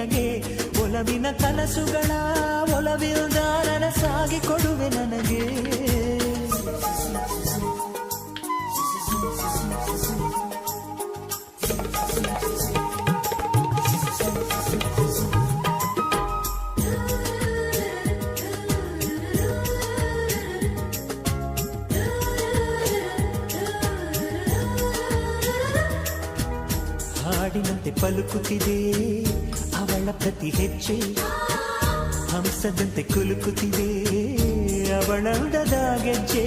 ನಿನಗೆ ಒಲವಿನ ಕನಸುಗಳ ಒಲವಿಲ್ದ ನನಸಾಗಿ ಕೊಡುವೆ ನನಗೆ ಹಾಡಿನಂತೆ ಪಲುಕುತ್ತಿದೆ ಅವಳ ಪ್ರತಿ ಹೆಜ್ಜೆ ಹಂಸದಂತೆ ಕುಲುಕುತ್ತಿದೆ ಅವಳಂದದ ಗೆಜ್ಜೆ